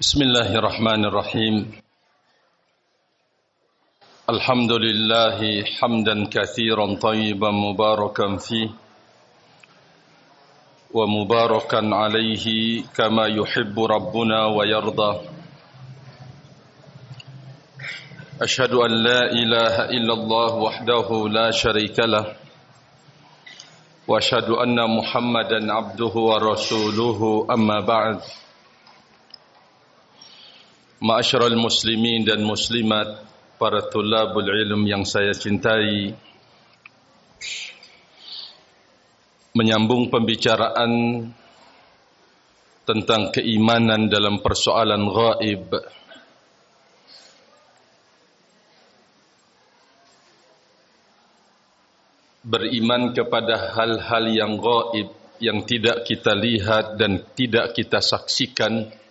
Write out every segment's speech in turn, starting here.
Bismillahirrahmanirrahim. Alhamdulillahi hamdan katsiran tayyiban mubarakan fih wa mubarakan alaihi kama yuhibbu rabbuna wa yarda. Ashhadu an la ilaha illallah wahdahu la syarika lah wa ashhadu anna Muhammadan abduhu wa rasuluhu, amma ba'd. Ma'asyiral muslimin dan muslimat, para tulabul ilm yang saya cintai, menyambung pembicaraan tentang keimanan dalam persoalan ghaib. Beriman kepada hal-hal yang ghaib, yang tidak kita lihat dan tidak kita saksikan,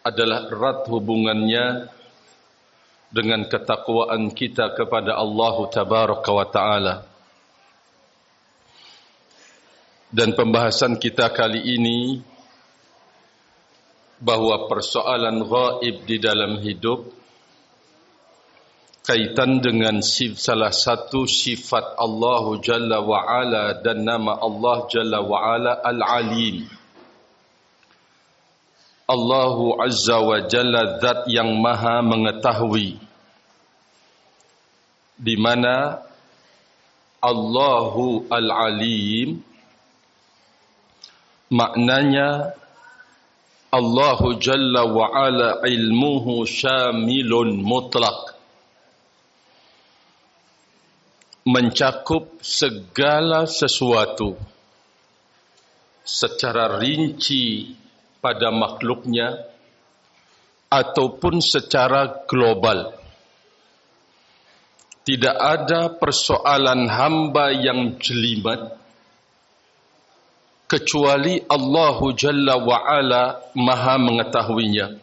adalah erat hubungannya dengan ketakwaan kita kepada Allah Tabaraka wa Ta'ala. Dan pembahasan kita kali ini bahwa persoalan ghaib di dalam hidup kaitan dengan salah satu sifat Allah Jalla wa Ala dan nama Allah Jalla wa Ala Al-Alim. Allahu Azza wa Jalla zat yang maha mengetahui, di mana Allahu Al-Alim maknanya Allahu Jalla wa Ala ilmuhu syamilun mutlak, mencakup segala sesuatu secara rinci pada makhluknya ataupun secara global. Tidak ada persoalan hamba yang jelimet kecuali Allahu Jalla wa Ala maha mengetahuinya.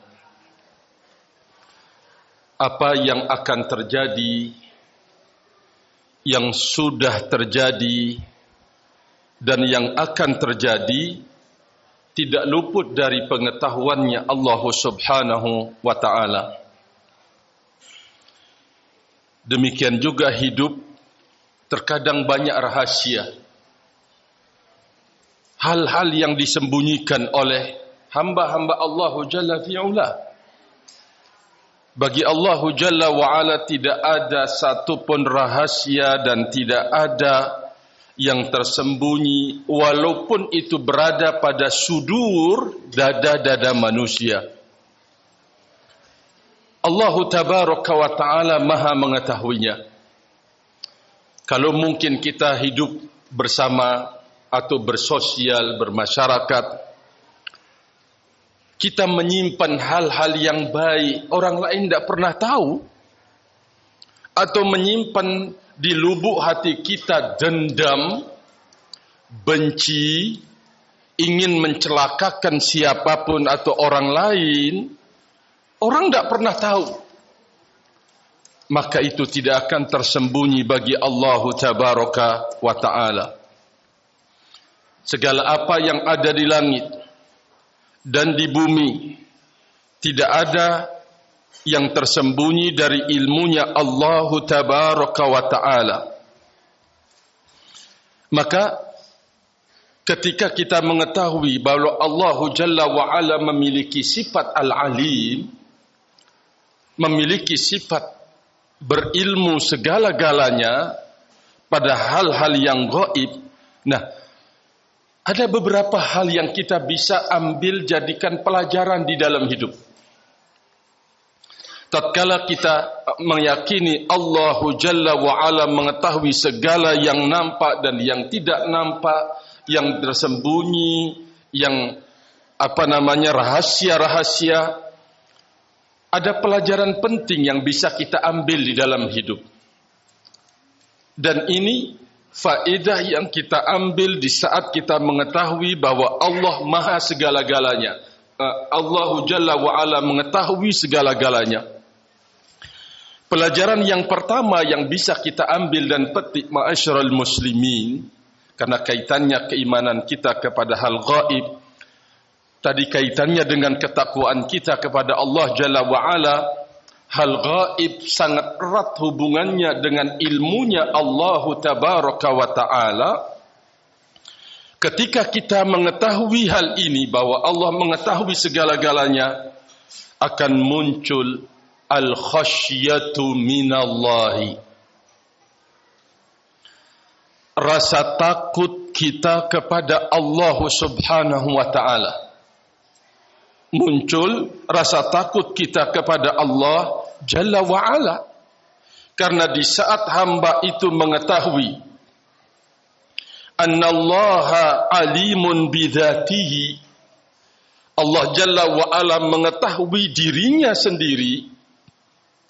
Apa yang akan terjadi, yang sudah terjadi, dan yang akan terjadi tidak luput dari pengetahuannya Allah Subhanahu wa Ta'ala. Demikian juga hidup terkadang banyak rahasia, hal-hal yang disembunyikan oleh hamba-hamba Allah Jalla fi'ula. Bagi Allah Jalla wa Ala tidak ada satu pun rahasia dan tidak ada yang tersembunyi, walaupun itu berada pada sudur dada-dada manusia. Allah Tabaraka wa Ta'ala maha mengetahuinya. Kalau mungkin kita hidup bersama atau bersosial, bermasyarakat, kita menyimpan hal-hal yang baik, orang lain tidak pernah tahu, atau menyimpan di lubuk hati kita dendam, benci, ingin mencelakakan siapapun atau orang lain, orang tidak pernah tahu. Maka itu tidak akan tersembunyi bagi Allah Tabaraka wa Ta'ala. Segala apa yang ada di langit dan di bumi, tidak ada yang tersembunyi dari ilmunya Allah Tabaraka wa Ta'ala. Maka ketika kita mengetahui bahwa Allah Jalla wa Ala memiliki sifat Al-Alim, memiliki sifat berilmu segala-galanya pada hal-hal yang gaib, nah, ada beberapa hal yang kita bisa ambil jadikan pelajaran di dalam hidup. Tatkala kita meyakini Allah Jalla wa Ala mengetahui segala yang nampak dan yang tidak nampak, yang tersembunyi, yang rahasia-rahasia, ada pelajaran penting yang bisa kita ambil di dalam hidup. Dan ini faedah yang kita ambil di saat kita mengetahui bahwa Allah maha segala-galanya. Allah Jalla wa Ala mengetahui segala-galanya. Pelajaran yang pertama yang bisa kita ambil dan petik, ma'asyiral muslimin, karena kaitannya keimanan kita kepada hal gaib, tadi kaitannya dengan ketakwaan kita kepada Allah Jalla wa'ala. Hal gaib sangat erat hubungannya dengan ilmunya Allah Tabaraka wa Ta'ala. Ketika kita mengetahui hal ini, bahwa Allah mengetahui segala-galanya, akan muncul al-khasyatu minallahi. Rasa takut kita kepada Allah Subhanahu wa Ta'ala. Muncul rasa takut kita kepada Allah Jalla wa'ala. Karena di saat hamba itu mengetahui annallaha alimun bidhatihi, Allah Jalla wa'ala mengetahui dirinya sendiri,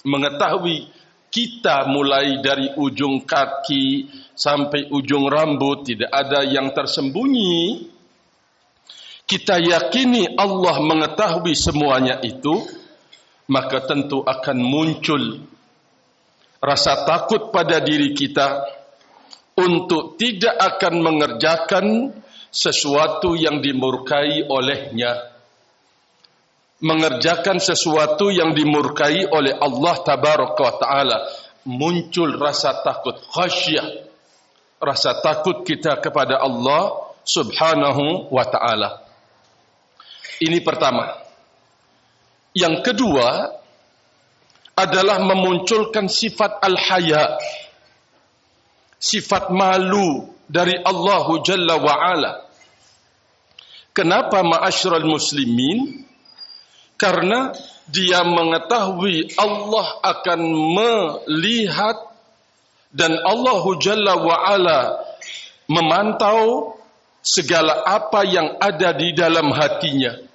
mengetahui kita mulai dari ujung kaki sampai ujung rambut, tidak ada yang tersembunyi. Kita yakini Allah mengetahui semuanya itu, maka tentu akan muncul rasa takut pada diri kita untuk tidak akan mengerjakan sesuatu yang dimurkai olehnya. Mengerjakan sesuatu yang dimurkai oleh Allah Tabaraka wa Ta'ala. Muncul rasa takut, khasyah. Rasa takut kita kepada Allah Subhanahu wa Ta'ala. Ini pertama. Yang kedua adalah memunculkan sifat al-haya, sifat malu dari Allah Jalla wa'ala. Kenapa ma'asyiral muslimin? Karena dia mengetahui Allah akan melihat dan Allah Jalla wa'ala memantau segala apa yang ada di dalam hatinya.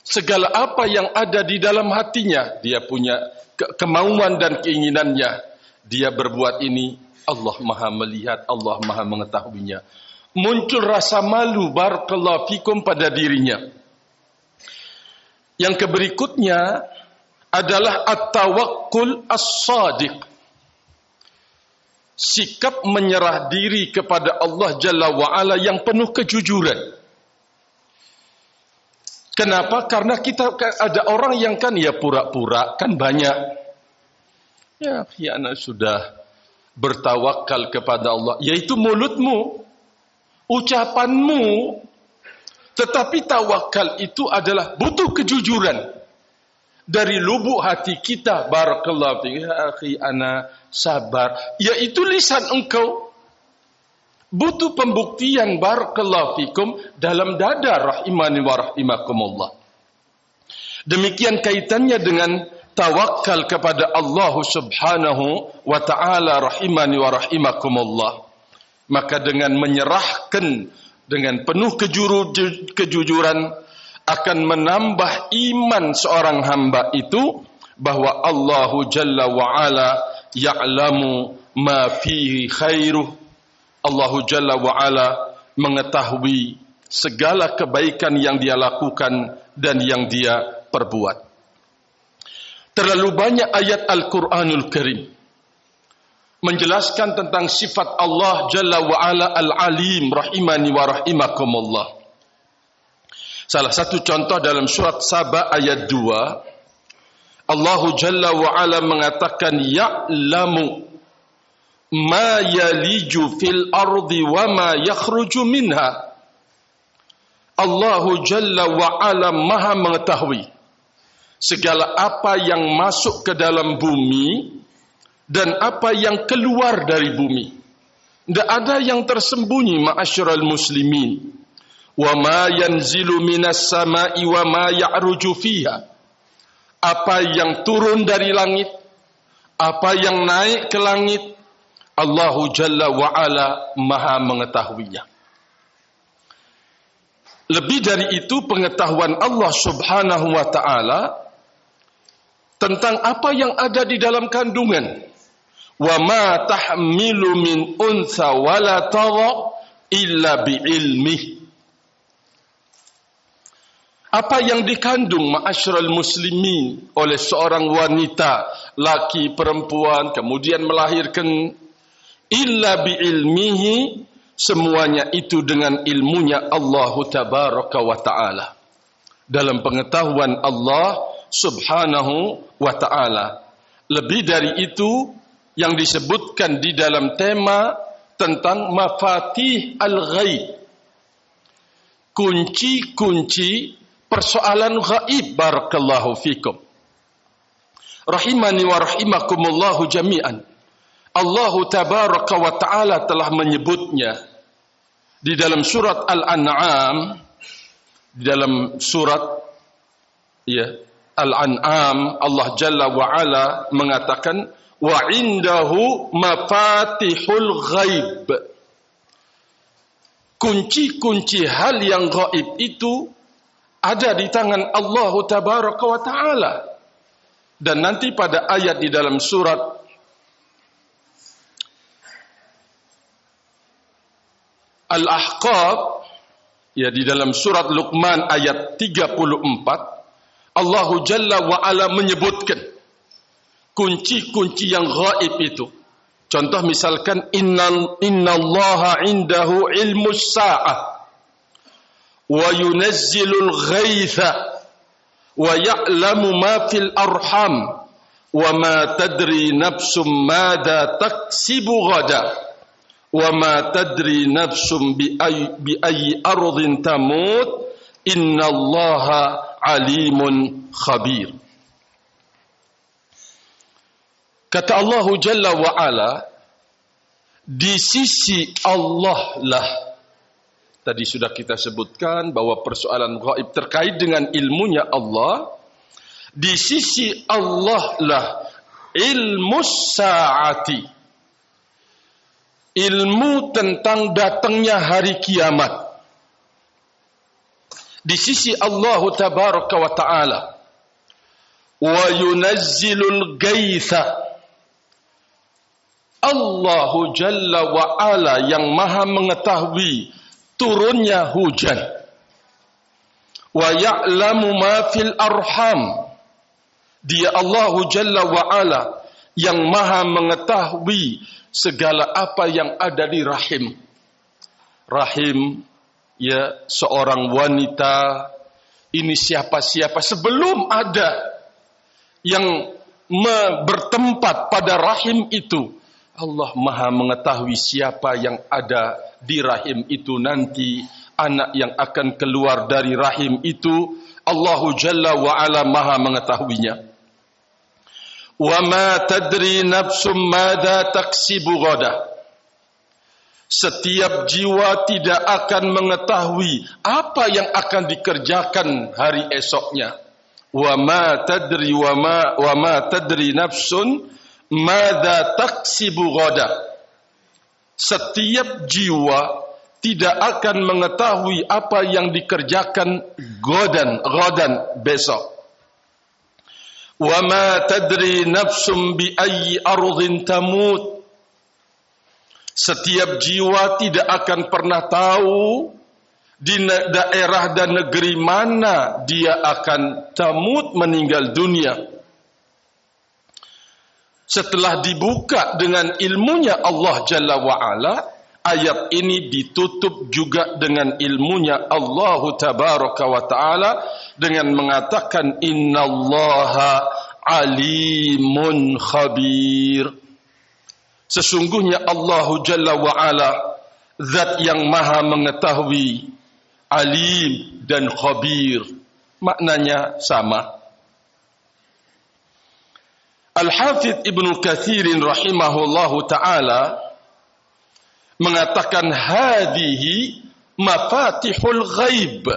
Segala apa yang ada di dalam hatinya, dia punya kemauan dan keinginannya. Dia berbuat ini, Allah Maha melihat, Allah Maha mengetahuinya. Muncul rasa malu barakallahu fikum pada dirinya. Yang berikutnya adalah at-tawakkul as-sadiq. Sikap menyerah diri kepada Allah Jalla wa'ala yang penuh kejujuran. Kenapa? Karena kita ada orang yang kan ya pura-pura, kan banyak. Ya anak sudah bertawakal kepada Allah, yaitu mulutmu, ucapanmu. Tetapi tawakal itu adalah butuh kejujuran dari lubuk hati kita. Barakallahu fiik, ya akhi ana sabar, yaitu lisan engkau. Butuh pembuktian barakallahu fikum dalam dada rahimani wa rahimakumullah. Demikian kaitannya dengan tawakal kepada Allah Subhanahu wa Ta'ala rahimani wa rahimakumullah. Maka dengan menyerahkan dengan penuh kejujuran akan menambah iman seorang hamba itu bahwa Allah Jalla wa Ala ya'lamu ma fihi khairuh. Allah Jalla wa'ala mengetahui segala kebaikan yang dia lakukan dan yang dia perbuat. Terlalu banyak ayat Al-Quranul Karim menjelaskan tentang sifat Allah Jalla wa'ala Al-Alim rahimani wa rahimakumullah. Salah satu contoh dalam surat Saba ayat 2, Allah Jalla wa'ala mengatakan ya'lamu ma yaliju fil ardi wa ma yakhruju minha. Allah Jalla wa Ala Maha mengetahui segala apa yang masuk ke dalam bumi dan apa yang keluar dari bumi. Tidak ada yang tersembunyi ma'asyiral muslimin. Wa ma yanzilu minas sama'i wa ma ya'ruju fiha. Apa yang turun dari langit, apa yang naik ke langit, Allah Jalla wa'ala Maha mengetahuinya. Lebih dari itu, pengetahuan Allah Subhanahu wa Ta'ala tentang apa yang ada di dalam kandungan. Wa ma tahmilu min untha wa la tadha illa bi'ilmih. Apa yang dikandung ma'asyiral muslimin oleh seorang wanita, laki, perempuan, kemudian melahirkan, illa bi'ilmihi, semuanya itu dengan ilmunya Allah Tabaraka wa Ta'ala. Dalam pengetahuan Allah Subhanahu wa Ta'ala. Lebih dari itu yang disebutkan di dalam tema tentang mafatih al-ghaib. Kunci-kunci persoalan ghaib. Barakallahu fikum. Rahimani wa rahimakumullahu jami'an. Allah Tabaraka wa Ta'ala telah menyebutnya di dalam surat Al-An'am, di dalam surat Al-An'am, Allah Jalla wa Ala mengatakan wa indahu mafatihul ghaib. Kunci-kunci hal yang gaib itu ada di tangan Allah Tabaraka wa Ta'ala. Dan nanti pada ayat di dalam surat Al-Ahqaf, di dalam surat Luqman ayat 34, Allah Jalla wa Ala menyebutkan kunci-kunci yang gaib itu. Contoh misalkan innallaha indahu ilmus sa'ah wa yunazzilul ghaitha wa ya'lamu ma fil arham wa ma tadri nafsum madza taksibu ghadan wa ma tadri nafsum bi ayyi ardhin tamut innallaha alimun khabir. Kata Allah Jalla wa Ala, di sisi Allah lah. Tadi sudah kita sebutkan bahwa persoalan gaib terkait dengan ilmunya Allah. Di sisi Allah lah ilmu sa'ati, ilmu tentang datangnya hari kiamat. Di sisi Allah Tabaraka wa Ta'ala. Wa yunazzilul gaitha, Allah Jalla wa Ala yang maha mengetahui turunnya hujan. Wa ya'lamu ma fil arham, Dia Allah Jalla wa Ala yang maha mengetahui segala apa yang ada di rahim. Rahim, seorang wanita, ini siapa-siapa sebelum ada yang bertempat pada rahim itu. Allah maha mengetahui siapa yang ada di rahim itu nanti, anak yang akan keluar dari rahim itu. Allah Jalla wa Ala maha mengetahuinya. Wa ma tadri nafsum madza taksibu ghadan. Setiap jiwa tidak akan mengetahui apa yang akan dikerjakan hari esoknya. Wa ma tadri nafsun madza taksibu ghadan. Setiap jiwa tidak akan mengetahui apa yang dikerjakan ghadan besok. Wa ma tadri nafsum bi ayyi ardhin tamut. Setiap jiwa tidak akan pernah tahu di daerah dan negeri mana dia akan tamut, meninggal dunia. Setelah dibuka dengan ilmunya Allah Jalla wa'ala, ayat ini ditutup juga dengan ilmunya Allah Tabaraka wa Ta'ala dengan mengatakan innallaha alimun khabir. Sesungguhnya Allah Jalla wa'ala zat yang maha mengetahui, alim dan khabir. Maknanya sama. Al-Hafidh Ibnu Katsir rahimahullahu ta'ala mengatakan hadhihi mafatihul ghaib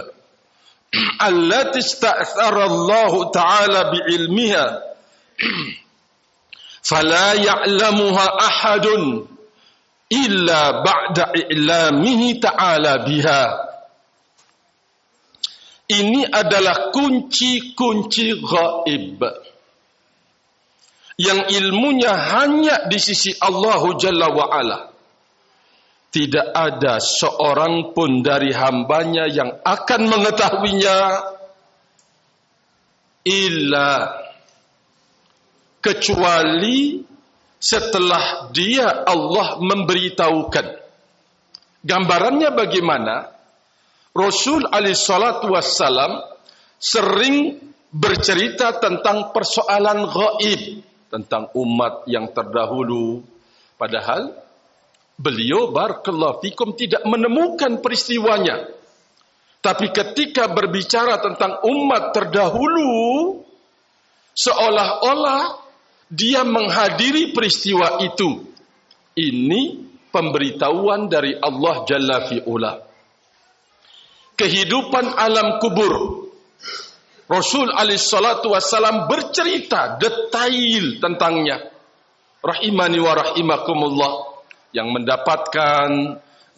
allati ista'thara Allah ta'ala bi'ilmiha fala ya'lamuha ahadun illa ba'da i'lamihi ta'ala biha. Ini adalah kunci-kunci ghaib yang ilmunya hanya di sisi Allah Jalla wa'ala. Tidak ada seorang pun dari hambanya yang akan mengetahuinya illa, kecuali setelah dia Allah memberitahukan. Gambarannya bagaimana? Rasul alaihi salatu wassalam sering bercerita tentang persoalan gaib, tentang umat yang terdahulu. Padahal beliau barakallahu fikum tidak menemukan peristiwanya. Tapi ketika berbicara tentang umat terdahulu, seolah-olah dia menghadiri peristiwa itu. Ini pemberitahuan dari Allah Jalla fi'ula. Kehidupan alam kubur. Rasul alaihi salatu wassalam bercerita detail tentangnya. Rahimani wa rahimakumullah. Yang mendapatkan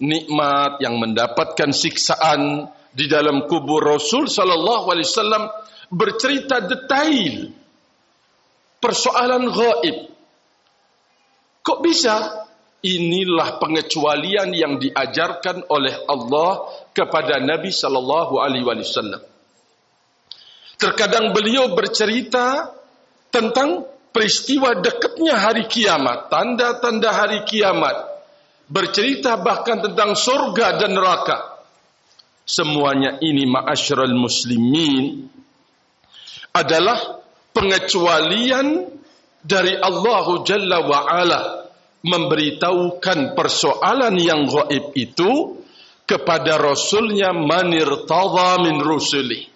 nikmat, yang mendapatkan siksaan di dalam kubur, Rasul sallallahu alaihi wasallam bercerita detail persoalan gaib. Kok bisa? Inilah pengecualian yang diajarkan oleh Allah kepada Nabi sallallahu alaihi wasallam. Terkadang beliau bercerita tentang peristiwa dekatnya hari kiamat, tanda-tanda hari kiamat. Bercerita bahkan tentang surga dan neraka. Semuanya ini ma'asyiral muslimin adalah pengecualian dari Allah Jalla wa'ala memberitahukan persoalan yang gaib itu kepada Rasulnya, manirtadha min rusuli.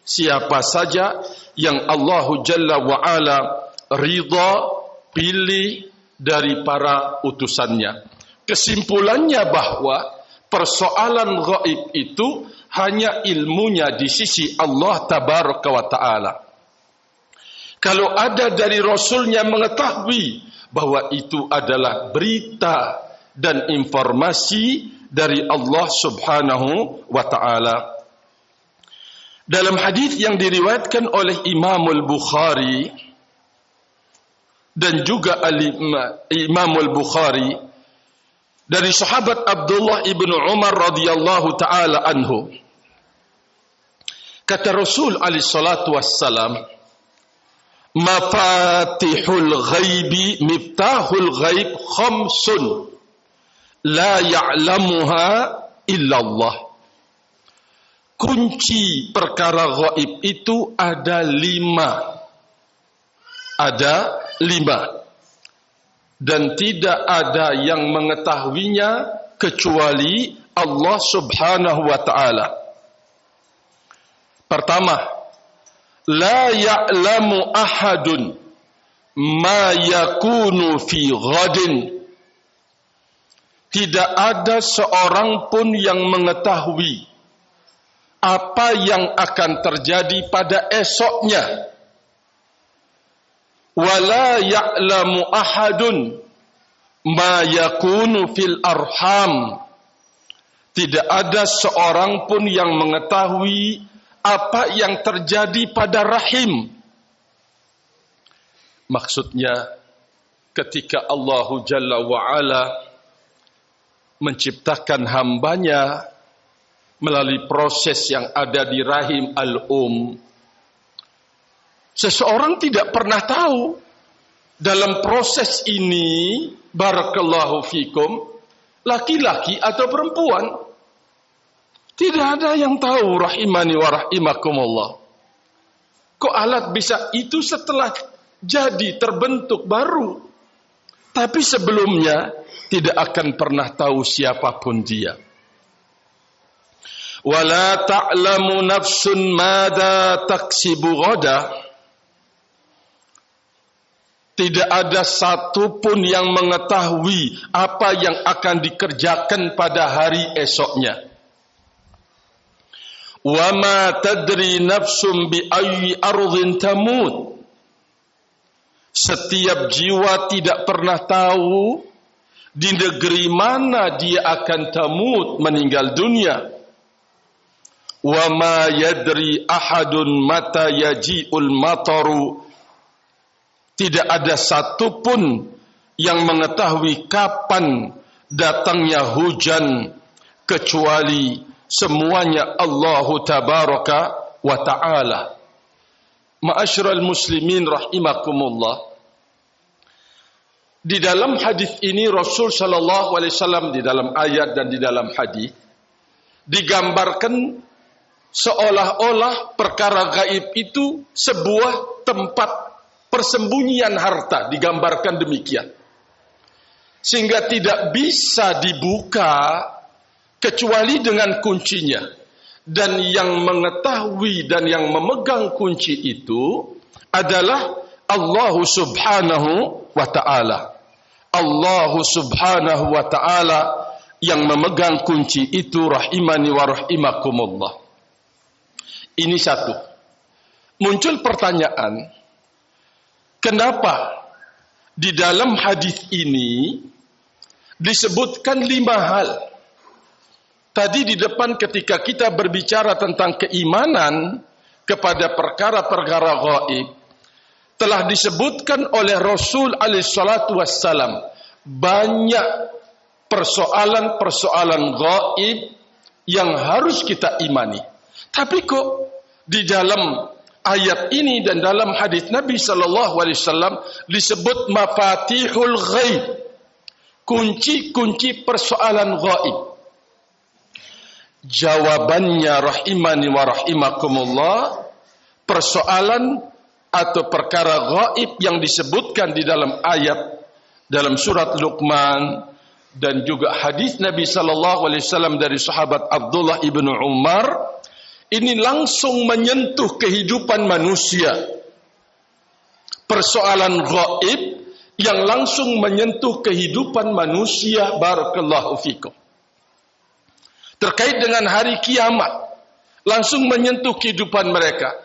Siapa saja yang Allah Jalla wa'ala ridha, pilih dari para utusannya. Kesimpulannya bahwa persoalan gaib itu hanya ilmunya di sisi Allah Tabaraka wa Ta'ala. Kalau ada dari Rasulnya mengetahui bahwa itu adalah berita dan informasi dari Allah Subhanahu wa Ta'ala. Dalam hadis yang diriwayatkan oleh Imam Al-Bukhari dan juga Imam Al-Bukhari dari sahabat Abdullah ibn Umar radhiyallahu taala anhu, kata Rasul alaihi salatu wassalam, mafatihul ghaibi miftahul ghaib khamsun la ya'lamuha illallah. Kunci perkara gaib itu ada 5. Ada 5. Dan tidak ada yang mengetahuinya kecuali Allah Subhanahu wa Ta'ala. Pertama, la ya'lamu ahadun ma yakunu fi ghadin. Tidak ada seorang pun yang mengetahui apa yang akan terjadi pada esoknya. Wala ya'lamu ahadun ma yakunu fil arham. Tidak ada seorang pun yang mengetahui apa yang terjadi pada rahim. Maksudnya, ketika Allah Jalla wa'ala menciptakan hambanya melalui proses yang ada di rahim al-um, seseorang tidak pernah tahu dalam proses ini, barakallahu fikum, laki-laki atau perempuan. Tidak ada yang tahu, rahimani wa rahimakumullah. Kok alat bisa itu setelah jadi terbentuk baru, tapi sebelumnya tidak akan pernah tahu siapapun dia. Wala ta'lamu nafsun mada taksibu ghada. Tidak ada satu pun yang mengetahui apa yang akan dikerjakan pada hari esoknya. Wa ma tadri nafsum bi ayyi ardhin tamut. Setiap jiwa tidak pernah tahu di negeri mana dia akan tamut, meninggal dunia. Wa ma yadri ahadun mata yaji'ul mataru. Tidak ada satu pun yang mengetahui kapan datangnya hujan, kecuali semuanya Allah Tabaraka wa Ta'ala. Ma'asyiral muslimin rahimakumullah. Di dalam hadis ini Rasul sallallahu alaihi wasallam, di dalam ayat dan di dalam hadis, digambarkan seolah-olah perkara gaib itu sebuah tempat persembunyian harta, digambarkan demikian. Sehingga tidak bisa dibuka kecuali dengan kuncinya. Dan yang mengetahui dan yang memegang kunci itu adalah Allah subhanahu wa ta'ala. Allah subhanahu wa ta'ala yang memegang kunci itu, rahimani wa rahimakumullah. Ini satu. Muncul pertanyaan, kenapa di dalam hadis ini disebutkan 5 hal? Tadi di depan ketika kita berbicara tentang keimanan kepada perkara-perkara gaib, telah disebutkan oleh Rasul alaihi salatu wassalam banyak persoalan-persoalan gaib yang harus kita imani. Tapi kok di dalam ayat ini dan dalam hadis Nabi sallallahu alaihi wasallam disebut mafatihul ghaib, kunci-kunci persoalan gaib? Jawabannya, rahimani wa rahimakumullah, persoalan atau perkara gaib yang disebutkan di dalam ayat dalam surat Luqman dan juga hadis Nabi sallallahu alaihi wasallam dari sahabat Abdullah ibnu Umar, ini langsung menyentuh kehidupan manusia. Persoalan gaib yang langsung menyentuh kehidupan manusia, barakallahu fikum. Terkait dengan hari kiamat, langsung menyentuh kehidupan mereka.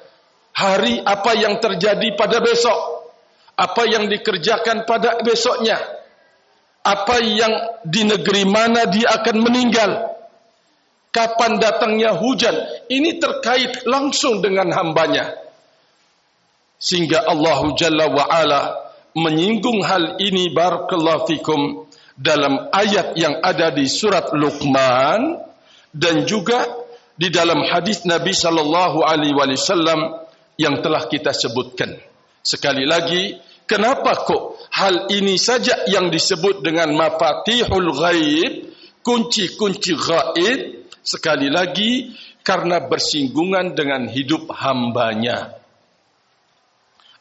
Hari apa yang terjadi pada besok, apa yang dikerjakan pada besoknya, apa yang di negeri mana dia akan meninggal, kapan datangnya hujan. Ini terkait langsung dengan hambanya. Sehingga Allah Jalla wa'ala menyinggung hal ini, barakallahu fikum, dalam ayat yang ada di surat Luqman dan juga di dalam hadis Nabi sallallahu alaihi wasallam yang telah kita sebutkan. Sekali lagi, kenapa kok hal ini saja yang disebut dengan mafatihul ghaib, kunci-kunci ghaib? Sekali lagi, karena bersinggungan dengan hidup hambanya.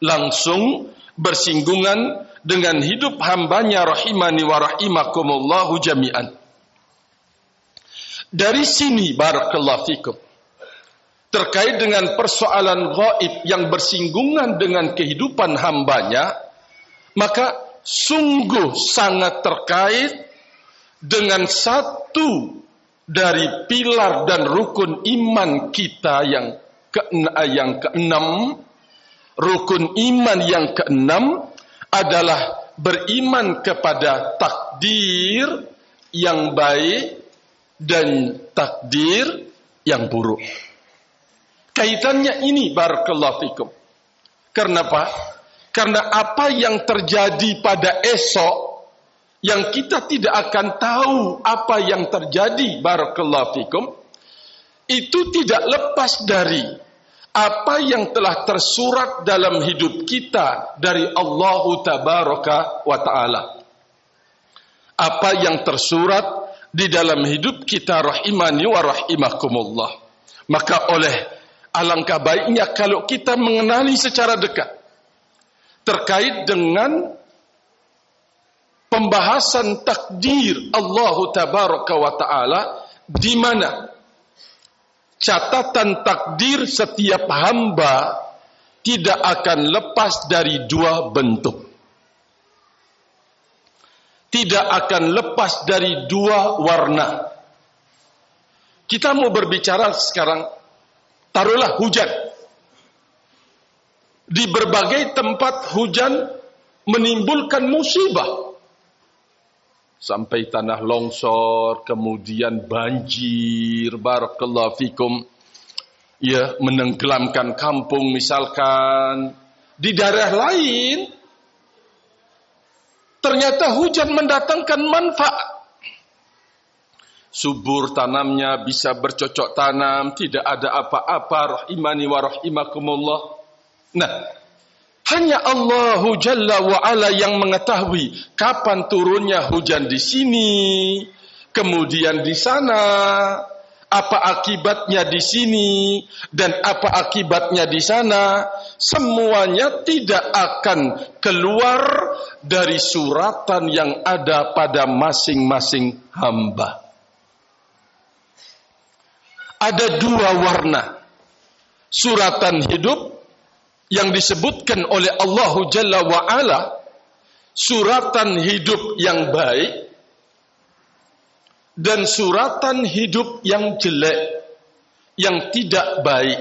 Langsung bersinggungan dengan hidup hambanya, rahimani wa rahimakumullahu jami'an. Dari sini, barakallahu fikum, terkait dengan persoalan gaib yang bersinggungan dengan kehidupan hambanya, maka sungguh sangat terkait dengan satu dari pilar dan rukun iman kita yang keenam. Rukun iman yang keenam adalah beriman kepada takdir yang baik dan takdir yang buruk. Kaitannya ini, barakallahu fikum. Kenapa? Karena apa yang terjadi pada esok, yang kita tidak akan tahu apa yang terjadi, barakallahu fikum, itu tidak lepas dari apa yang telah tersurat dalam hidup kita dari Allah Tabaraka wa Ta'ala. Apa yang tersurat di dalam hidup kita, rahimani wa rahimakumullah. Maka oleh alangkah baiknya kalau kita mengenali secara dekat terkait dengan pembahasan takdir Allah Tabaraka wa Ta'ala, di mana catatan takdir setiap hamba tidak akan lepas dari 2 bentuk. Tidak akan lepas dari 2 warna. Kita mau berbicara sekarang, taruhlah hujan. Di berbagai tempat hujan menimbulkan musibah. Sampai tanah longsor, kemudian banjir, barakallahu fikum, ya, menenggelamkan kampung misalkan. Di daerah lain ternyata hujan mendatangkan manfaat. Subur tanamnya, bisa bercocok tanam, tidak ada apa-apa, rahimani wa rahimakumullah. Nah, Hanya Allahu Jalla wa Ala yang mengetahui kapan turunnya hujan di sini, kemudian di sana, apa akibatnya di sini, dan apa akibatnya di sana. Semuanya tidak akan keluar dari suratan yang ada pada masing-masing hamba. Ada dua warna suratan hidup yang disebutkan oleh Allah Jalla wa'ala, suratan hidup yang baik dan suratan hidup yang jelek, yang tidak baik.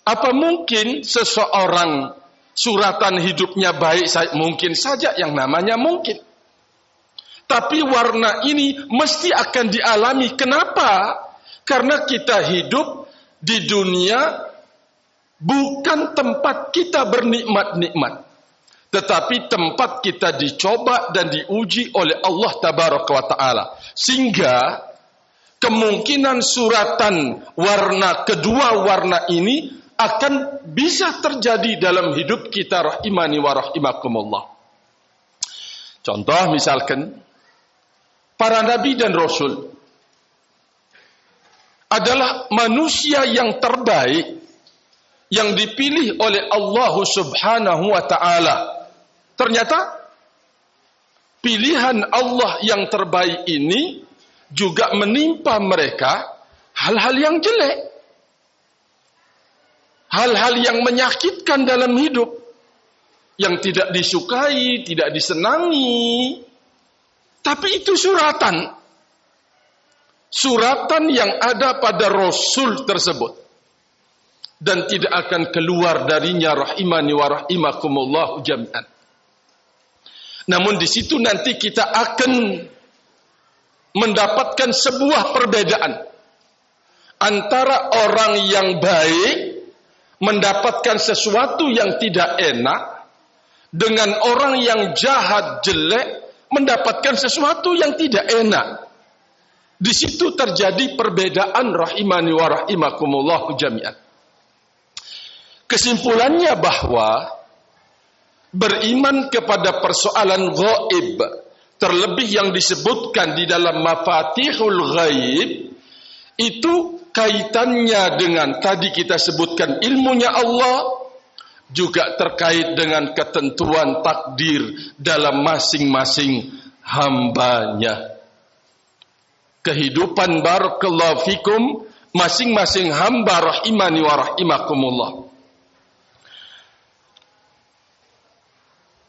Apa mungkin seseorang suratan hidupnya baik? Mungkin saja, yang namanya mungkin. Tapi warna ini mesti akan dialami. Kenapa? Karena kita hidup di dunia bukan tempat kita bernikmat-nikmat, tetapi tempat kita dicoba dan diuji oleh Allah Tabaraka wa Ta'ala. Sehingga kemungkinan suratan warna, kedua warna ini akan bisa terjadi dalam hidup kita, rahimani wa rahimakumullah. Contoh misalkan, para nabi dan rasul adalah manusia yang terbaik yang dipilih oleh Allah Subhanahu wa Ta'ala. Ternyata pilihan Allah yang terbaik ini juga menimpa mereka hal-hal yang jelek, hal-hal yang menyakitkan dalam hidup, yang tidak disukai, tidak disenangi. Tapi itu suratan yang ada pada Rasul tersebut, dan tidak akan keluar darinya, rahimani wa rahimakumullah jami'an. Namun di situ nanti kita akan mendapatkan sebuah perbedaan antara orang yang baik mendapatkan sesuatu yang tidak enak, dengan orang yang jahat, jelek mendapatkan sesuatu yang tidak enak. Di situ terjadi perbedaan, rahimani wa rahimakumullah jami'an. Kesimpulannya bahwa beriman kepada persoalan gaib, terlebih yang disebutkan di dalam mafatihul ghaib, itu kaitannya dengan tadi kita sebutkan ilmunya Allah, juga terkait dengan ketentuan takdir dalam masing-masing hambanya. Kehidupan barakallahu fikum masing-masing hamba, rahimani wa rahimakumullah.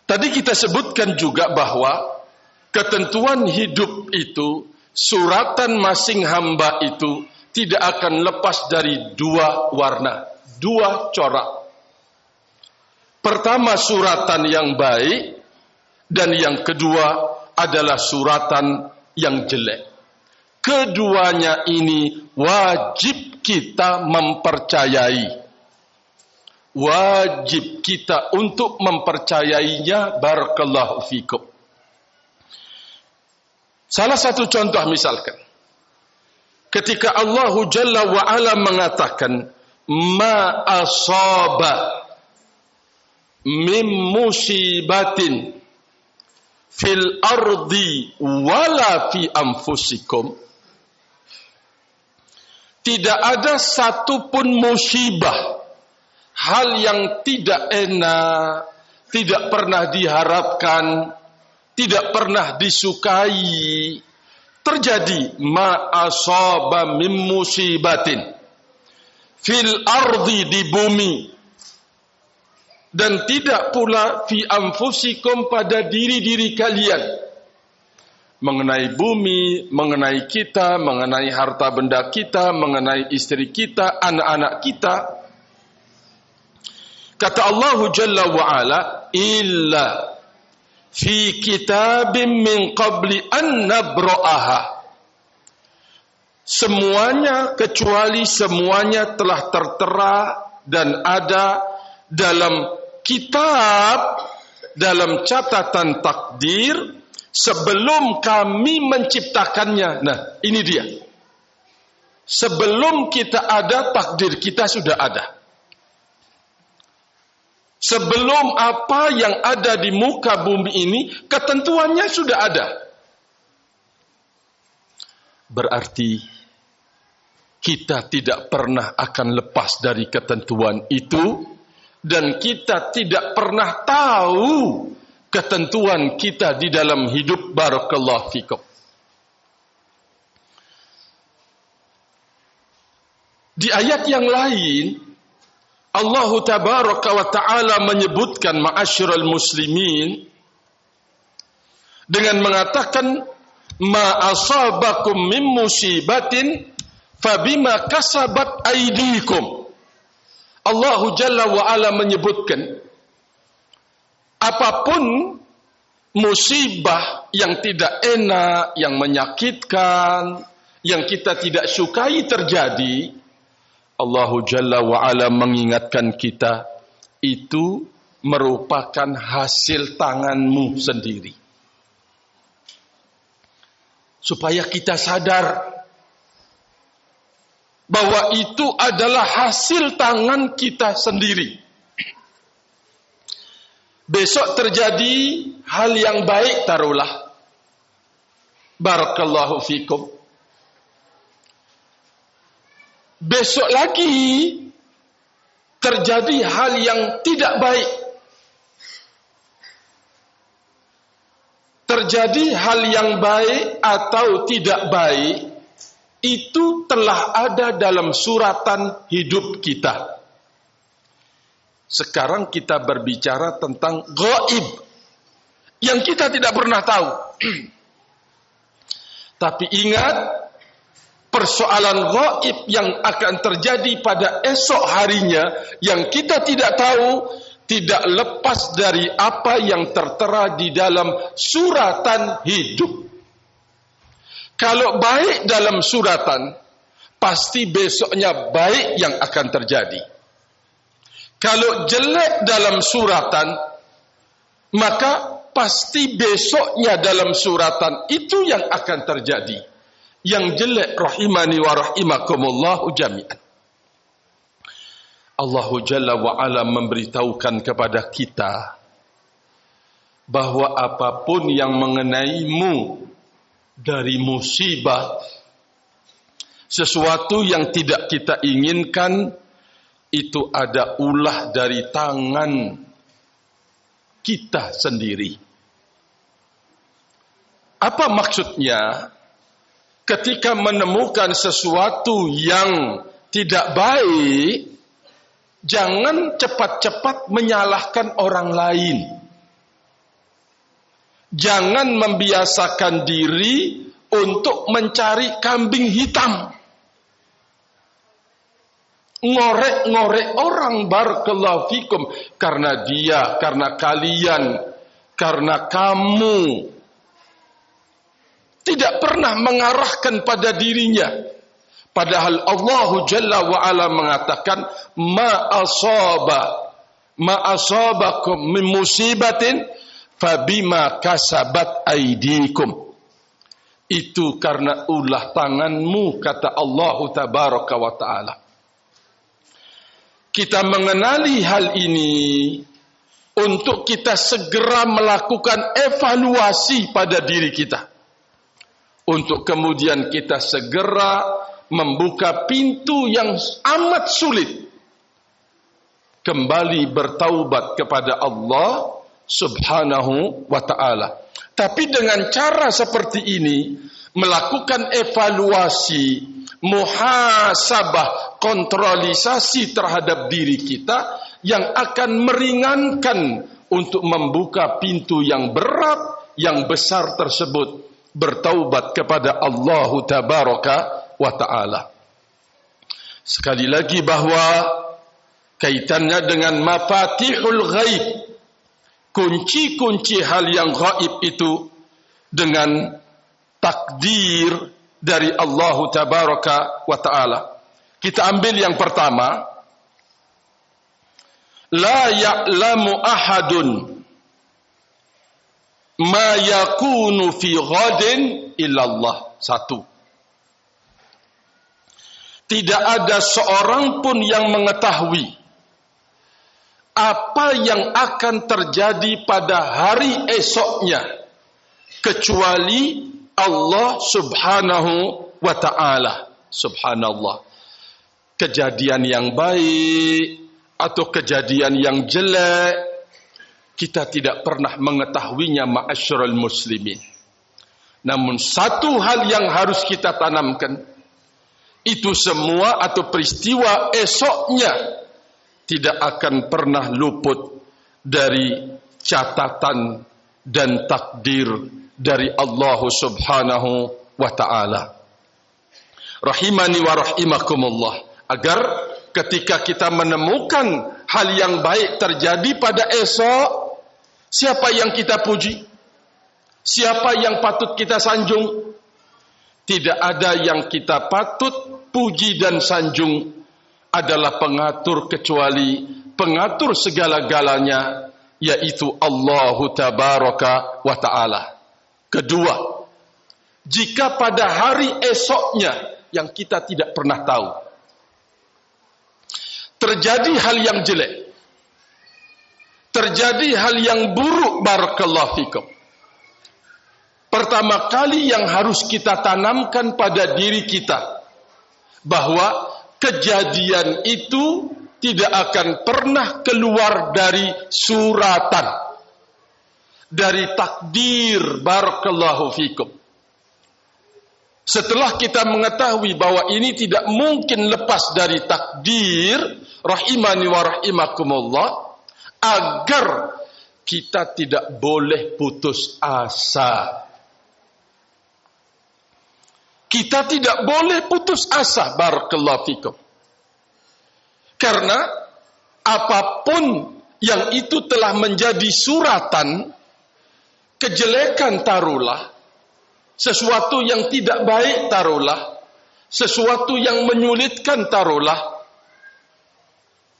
Tadi kita sebutkan juga bahwa ketentuan hidup itu, suratan masing hamba itu tidak akan lepas dari dua warna, dua corak. Pertama suratan yang baik, dan yang kedua adalah suratan yang jelek. Keduanya ini wajib kita mempercayai. Wajib kita untuk mempercayainya, barakallahu fikum. Salah satu contoh misalkan, ketika Allah Jalla wa Ala mengatakan ma asaba min musibatin fil ardi wala fi anfusikum, tidak ada satupun musibah, hal yang tidak enak, tidak pernah diharapkan, tidak pernah disukai, terjadi ma asaba min musibatin fil ardi, di bumi, dan tidak pula fi anfusikum, pada diri-diri kalian, mengenai bumi, mengenai kita, mengenai harta benda kita, mengenai istri kita, anak-anak kita. Kata Allah Jalla wa Ala, illa fi kitabim min qabli an nabra'aha. Semuanya, kecuali semuanya telah tertera dan ada dalam kitab, dalam catatan takdir, sebelum kami menciptakannya. Nah, ini dia. Sebelum kita ada, takdir kita sudah ada. Sebelum apa yang ada di muka bumi ini, ketentuannya sudah ada. Berarti kita tidak pernah akan lepas dari ketentuan itu, dan kita tidak pernah tahu ketentuan kita di dalam hidup. Barakallahu fikum. Di ayat yang lain, Allah tabaraka wa ta'ala menyebutkan ma'asyiral muslimin dengan mengatakan ma asabakum min musibatin fabima kasabat aydikum. Allah Jalla wa Ala menyebutkan apapun musibah yang tidak enak, yang menyakitkan, yang kita tidak sukai terjadi, Allah Jalla wa Ala mengingatkan kita, itu merupakan hasil tanganmu sendiri. Supaya kita sadar bahwa itu adalah hasil tangan kita sendiri. Besok terjadi hal yang baik, taruhlah. Barakallahu fikum. Besok lagi terjadi hal yang tidak baik. Terjadi hal yang baik atau tidak baik, itu telah ada dalam suratan hidup kita. Sekarang kita berbicara tentang gaib, yang kita tidak pernah tahu. Tapi ingat, persoalan gaib yang akan terjadi pada esok harinya, yang kita tidak tahu, tidak lepas dari apa yang tertera di dalam suratan hidup. Kalau baik dalam suratan, pasti besoknya baik yang akan terjadi. Kalau jelek dalam suratan, maka pasti besoknya dalam suratan itu yang akan terjadi. Yang jelek, rahimani wa rahimakumullahu jami'an. Allah Jalla wa Ala memberitahukan kepada kita bahwa apapun yang mengenaimu dari musibah, sesuatu yang tidak kita inginkan, itu ada ulah dari tangan kita sendiri. Apa maksudnya? Ketika menemukan sesuatu yang tidak baik, jangan cepat-cepat menyalahkan orang lain. Jangan membiasakan diri untuk mencari kambing hitam. Ngorek-ngorek orang, barakallahu fikum, karena dia, karena kalian, karena kamu. Tidak pernah mengarahkan pada dirinya. Padahal Allah Jalla wa Ala mengatakan ma asabakum min musibatin fabima kasabat aydikum. Itu karena ulah tanganmu, kata Allah tabaraka wa taala. Kita mengenali hal ini untuk kita segera melakukan evaluasi pada diri kita. Untuk kemudian kita segera membuka pintu yang amat sulit, kembali bertaubat kepada Allah subhanahu wa ta'ala. Tapi dengan cara seperti ini, melakukan evaluasi, muhasabah, kontrolisasi terhadap diri kita, yang akan meringankan untuk membuka pintu yang berat, yang besar tersebut, bertaubat kepada Allah tabaraka wa ta'ala. Sekali lagi bahwa kaitannya dengan mafatihul ghaib, kunci-kunci hal yang gaib itu dengan takdir dari Allah tabaraka wa ta'ala. Kita ambil yang pertama, la ya'lamu ahadun ma yakunu fi ghadin illallah. Satu, tidak ada seorang pun yang mengetahui apa yang akan terjadi pada hari esoknya, kecuali Allah subhanahu wa ta'ala. Subhanallah. Kejadian yang baik atau kejadian yang jelek, kita tidak pernah mengetahuinya, ma'asyiral muslimin. Namun satu hal yang harus kita tanamkan, itu semua atau peristiwa esoknya tidak akan pernah luput dari catatan dan takdir dari Allah subhanahu wa ta'ala. Rahimani wa rahimakumullah. Agar ketika kita menemukan hal yang baik terjadi pada esok, siapa yang kita puji? Siapa yang patut kita sanjung? Tidak ada yang kita patut puji dan sanjung adalah pengatur, kecuali pengatur segala-galanya, yaitu Allah tabaraka wa ta'ala. Kedua, jika pada hari esoknya yang kita tidak pernah tahu terjadi hal yang jelek, terjadi hal yang buruk, barakallahu fikum, pertama kali yang harus kita tanamkan pada diri kita bahwa kejadian itu tidak akan pernah keluar dari suratan, dari takdir, barakallahu fikum. Setelah kita mengetahui bahwa ini tidak mungkin lepas dari takdir, rahimani wa rahimakumullah, agar kita tidak boleh putus asa. Kita tidak boleh putus asa, barakallahu fikum. Karena apapun yang itu telah menjadi suratan, kejelekan taruhlah, sesuatu yang tidak baik taruhlah, sesuatu yang menyulitkan taruhlah,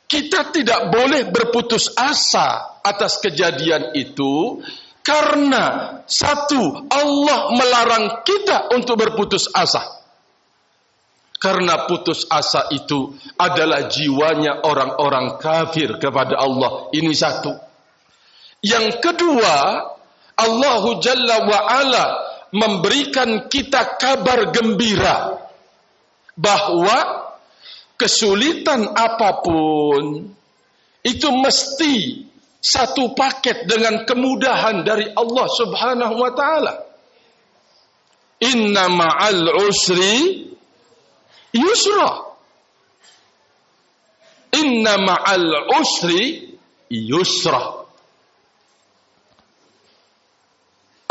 kita tidak boleh berputus asa atas kejadian itu. Karena satu, Allah melarang kita untuk berputus asa. Karena putus asa itu adalah jiwanya orang-orang kafir kepada Allah. Ini satu. Yang kedua, Allah Jalla wa'ala memberikan kita kabar gembira bahwa kesulitan apapun itu mesti satu paket dengan kemudahan dari Allah subhanahu wa ta'ala. Inna ma'al usri yusra. Inna ma'al usri yusra.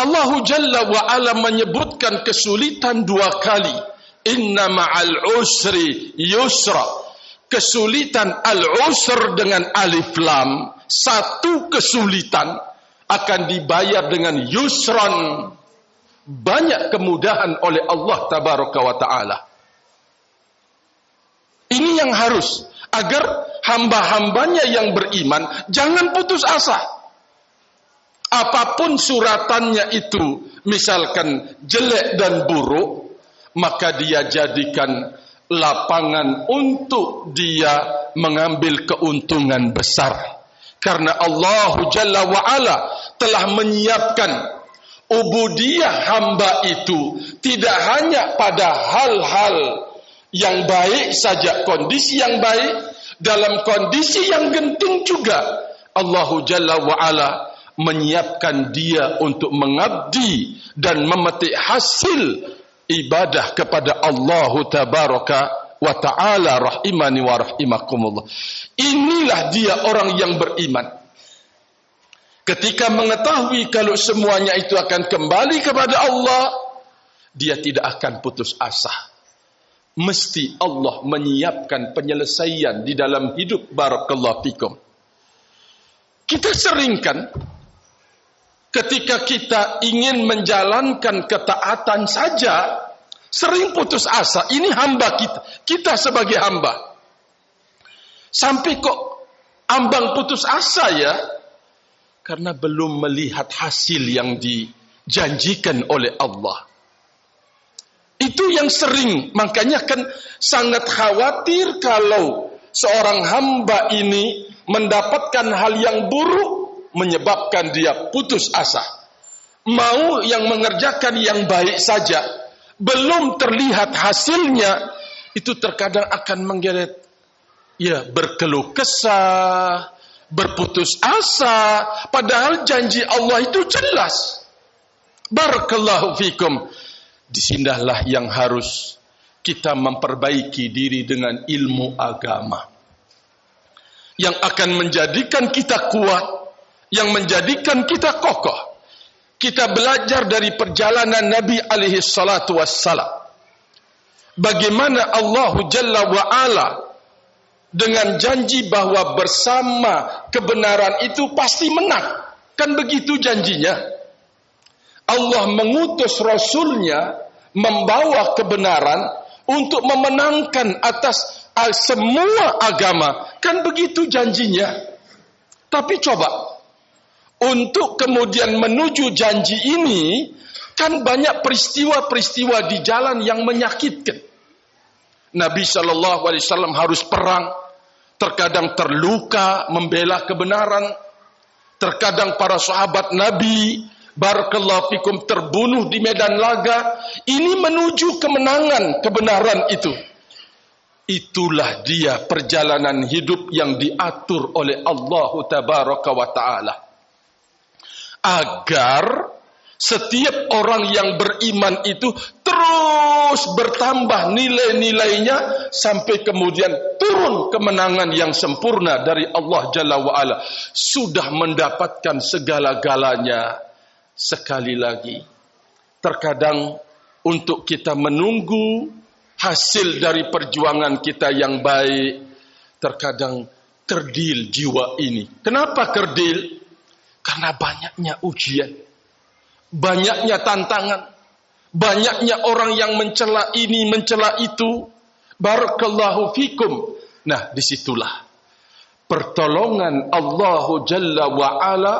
Allah Jalla wa'ala menyebutkan kesulitan dua kali. Inna ma'al usri yusra. Kesulitan al-usr dengan alif lam, satu kesulitan akan dibayar dengan yusran, banyak kemudahan oleh Allah tabaraka wa ta'ala. Ini yang harus, agar hamba-hambanya yang beriman jangan putus asa. Apapun suratannya itu, misalkan jelek dan buruk, maka dia jadikan lapangan untuk dia mengambil keuntungan besar. Karena Allah Jalla wa'ala telah menyiapkan ubudiyah hamba itu tidak hanya pada hal-hal yang baik saja, kondisi yang baik, dalam kondisi yang genting juga Allah Jalla wa'ala menyiapkan dia untuk mengabdi dan memetik hasil ibadah kepada Allah tabaraka wa ta'ala, rahimani wa rahimakumullah. Inilah dia orang yang beriman. Ketika mengetahui kalau semuanya itu akan kembali kepada Allah, dia tidak akan putus asa. Mesti Allah menyiapkan penyelesaian di dalam hidup, barakallahu fikum. Kita seringkan ketika kita ingin menjalankan ketaatan saja, sering putus asa. Ini hamba kita sebagai hamba. Sampai kok ambang putus asa ya? Karena belum melihat hasil yang dijanjikan oleh Allah. Itu yang sering, makanya kan sangat khawatir kalau seorang hamba ini mendapatkan hal yang buruk, menyebabkan dia putus asa. Mau yang mengerjakan yang baik saja, belum terlihat hasilnya, itu terkadang akan menggeret, ya, berkeluh kesah, berputus asa, padahal janji Allah itu jelas. Barakallahu fikum. Disinilah yang harus kita memperbaiki diri dengan ilmu agama, yang akan menjadikan kita kuat, yang menjadikan kita kokoh. Kita belajar dari perjalanan Nabi alaihi salatu wassalam, bagaimana Allah Jalla wa'ala dengan janji bahwa bersama kebenaran itu pasti menang. Kan begitu janjinya. Allah mengutus Rasulnya membawa kebenaran untuk memenangkan atas semua agama. Kan begitu janjinya. Tapi coba, untuk kemudian menuju janji ini, kan banyak peristiwa-peristiwa di jalan yang menyakitkan. Nabi SAW harus perang, terkadang terluka membela kebenaran, terkadang para sahabat Nabi, barakallahu fikum, terbunuh di medan laga. Ini menuju kemenangan kebenaran itu. Itulah dia perjalanan hidup yang diatur oleh Allah Tabaraka wa Ta'ala, agar setiap orang yang beriman itu terus bertambah nilai-nilainya sampai kemudian turun kemenangan yang sempurna dari Allah Jalla wa'ala. Sudah mendapatkan segala-galanya. Sekali lagi, terkadang untuk kita menunggu hasil dari perjuangan kita yang baik, terkadang kerdil jiwa ini. Kenapa kerdil? Karena banyaknya ujian, banyaknya tantangan, banyaknya orang yang mencela ini, mencela itu. Barakallahu fikum. Nah, disitulah pertolongan Allah Jalla wa'ala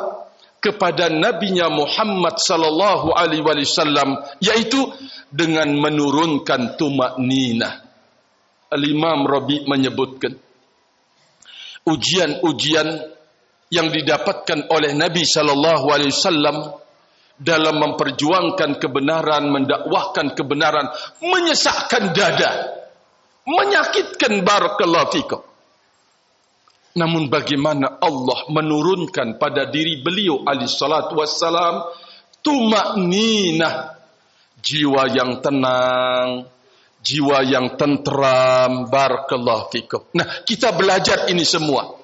kepada Nabinya Muhammad sallallahu alaihi wasallam, yaitu dengan menurunkan tumakninah. Al-Imam Rabi menyebutkan ujian-ujian yang didapatkan oleh Nabi sallallahu alaihi wasallam dalam memperjuangkan kebenaran, mendakwahkan kebenaran, menyesakkan dada, menyakitkan. Barakallahu fikum. Namun bagaimana Allah menurunkan pada diri beliau alaihi salatu wassalam tumakninah, jiwa yang tenang, jiwa yang tentram. Barakallahu fikum. Nah, kita belajar ini semua.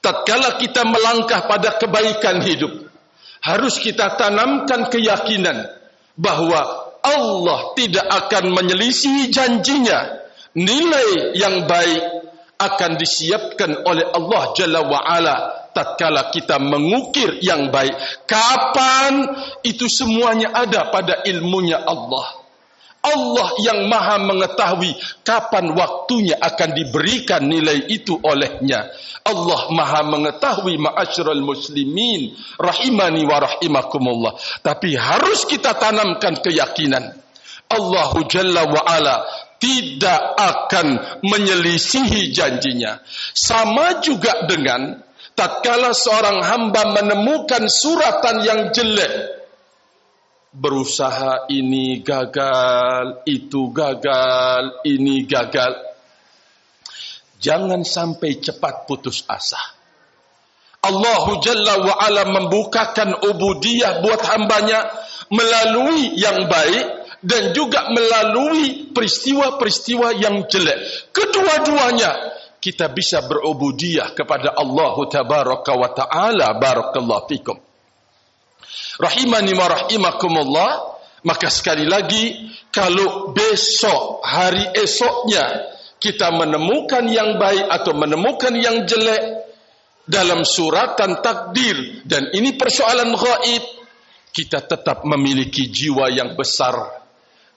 Tatkala kita melangkah pada kebaikan hidup, harus kita tanamkan keyakinan bahwa Allah tidak akan menyelisihi janjinya. Nilai yang baik akan disiapkan oleh Allah Jalla wa'ala tatkala kita mengukir yang baik. Kapan? Itu semuanya ada pada ilmunya Allah. Allah yang maha mengetahui kapan waktunya akan diberikan nilai itu olehnya. Allah maha mengetahui, ma'asyiral muslimin rahimani wa rahimakumullah. Tapi harus kita tanamkan keyakinan Allah Jalla wa'ala tidak akan menyelisihi janjinya. Sama juga dengan tatkala seorang hamba menemukan suratan yang jelek, berusaha ini gagal, itu gagal, ini gagal, jangan sampai cepat putus asa. Allah Jalla wa'ala membukakan ubudiyah buat hambanya melalui yang baik dan juga melalui peristiwa-peristiwa yang jelek. Kedua-duanya kita bisa berubudiyah kepada Allah Tabaraka wa Ta'ala. Barakallahu fikum. Rahimani wa rahimakumullah. Maka sekali lagi, kalau besok, hari esoknya kita menemukan yang baik atau menemukan yang jelek dalam suratan takdir, dan ini persoalan gaib, kita tetap memiliki jiwa yang besar,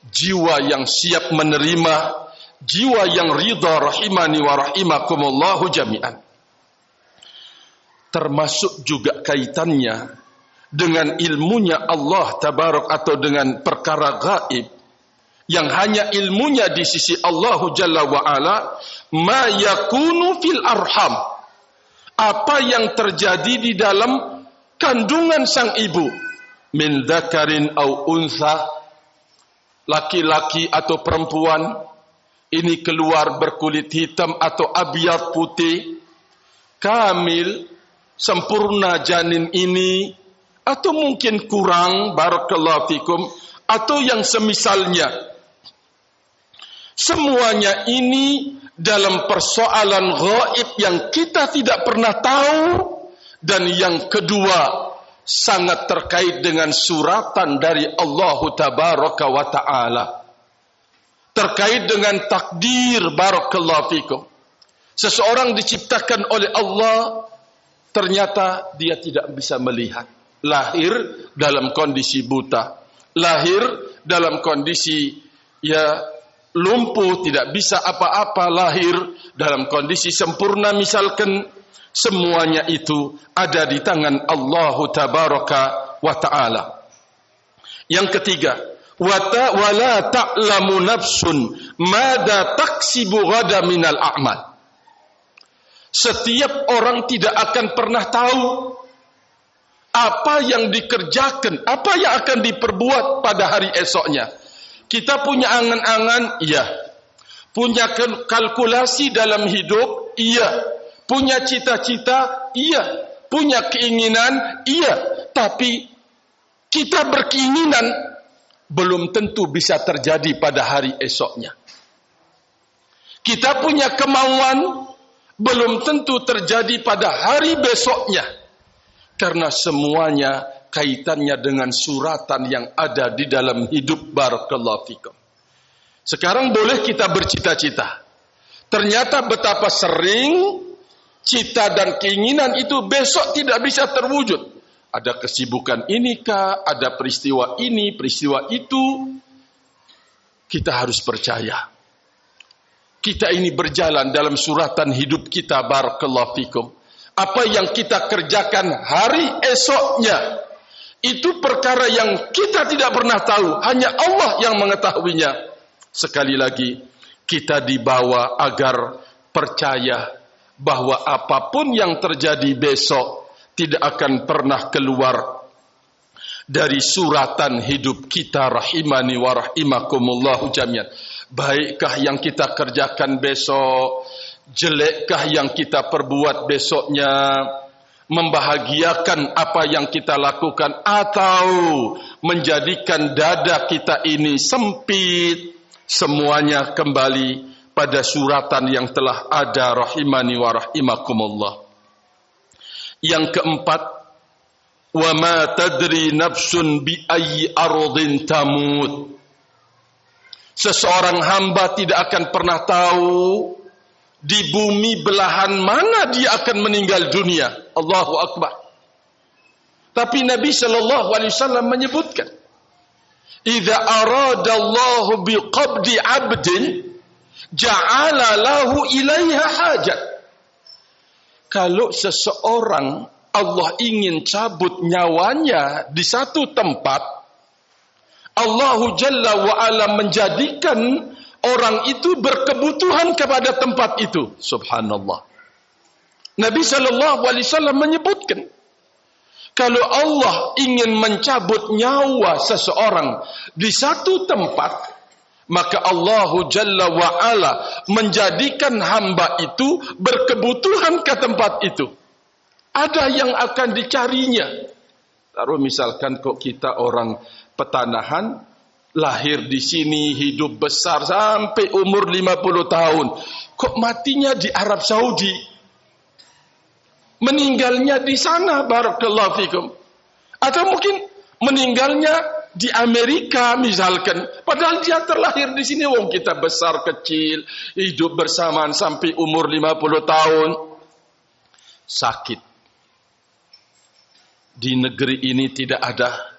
jiwa yang siap menerima, jiwa yang ridha. Rahimani wa rahimakumullahu jami'an. Termasuk juga kaitannya dengan ilmunya Allah Tabarak atau dengan perkara gaib. yang hanya ilmunya di sisi Allah Jalla wa'ala, ma yakunu fil arham, apa yang terjadi di dalam kandungan sang ibu, min dzakarin au untha, laki-laki atau perempuan, ini keluar berkulit hitam atau abyad putih, kamil, sempurna janin ini, atau mungkin kurang, barakallahu fikum, atau yang semisalnya. Semuanya ini dalam persoalan gaib yang kita tidak pernah tahu, dan yang kedua sangat terkait dengan suratan dari Allah Tabaraka wa Ta'ala, terkait dengan takdir, barakallahu fikum. Seseorang diciptakan oleh Allah, ternyata dia tidak bisa melihat, lahir dalam kondisi buta, lahir dalam kondisi lumpuh, tidak bisa apa-apa, lahir dalam kondisi sempurna misalkan. Semuanya itu ada di tangan Allah Tabaraka wa Ta'ala. Yang ketiga, wala ta'lamu nafsun mada taksibu ghada minal a'mal. Setiap orang tidak akan pernah tahu apa yang dikerjakan, apa yang akan diperbuat pada hari esoknya. Kita punya angan-angan, iya. Punya kalkulasi dalam hidup, iya. Punya cita-cita, iya. Punya keinginan, iya. Tapi kita berkeinginan belum tentu bisa terjadi pada hari esoknya. Kita punya kemauan belum tentu terjadi pada hari besoknya. Karena semuanya kaitannya dengan suratan yang ada di dalam hidup, barakallahu fikum. Sekarang boleh kita bercita-cita. Ternyata betapa sering cita dan keinginan itu besok tidak bisa terwujud. Ada kesibukan inikah, ada peristiwa ini, peristiwa itu. Kita harus percaya. Kita ini berjalan dalam suratan hidup kita, barakallahu fikum. Apa yang kita kerjakan hari esoknya, itu perkara yang kita tidak pernah tahu. Hanya Allah yang mengetahuinya. Sekali lagi, kita dibawa agar percaya bahwa apapun yang terjadi besok tidak akan pernah keluar dari suratan hidup kita, rahimani wa rahimakumullahu jami'an. Baikkah yang kita kerjakan besok, jelekkah yang kita perbuat besoknya, membahagiakan apa yang kita lakukan, atau menjadikan dada kita ini sempit, semuanya kembali pada suratan yang telah ada, rahimani wa rahimakumullah. Yang keempat, wa ma tadri nafsun bi ayyi ardin tamut. Seseorang hamba tidak akan pernah tahu di bumi belahan mana dia akan meninggal dunia. Allahu Akbar. Tapi Nabi sallallahu alaihi wasallam menyebutkan, idza aradallahu biqabdi 'abdin ja'ala lahu ilaiha hajat. Kalau seseorang Allah ingin cabut nyawanya di satu tempat, Allah Jalla wa'ala menjadikan orang itu berkebutuhan kepada tempat itu. Subhanallah. Nabi SAW menyebutkan, kalau Allah ingin mencabut nyawa seseorang di satu tempat, maka Allah Jalla wa'ala menjadikan hamba itu berkebutuhan ke tempat itu. Ada yang akan dicarinya. Taruh misalkan kok kita orang petanahan, lahir di sini, hidup besar sampai umur 50 tahun. Kok matinya di Arab Saudi? Meninggalnya di sana, barakallahu fikum. Atau mungkin meninggalnya di Amerika misalkan. Padahal dia terlahir di sini, wong kita besar kecil, hidup bersamaan sampai umur 50 tahun. Sakit. Di negeri ini tidak ada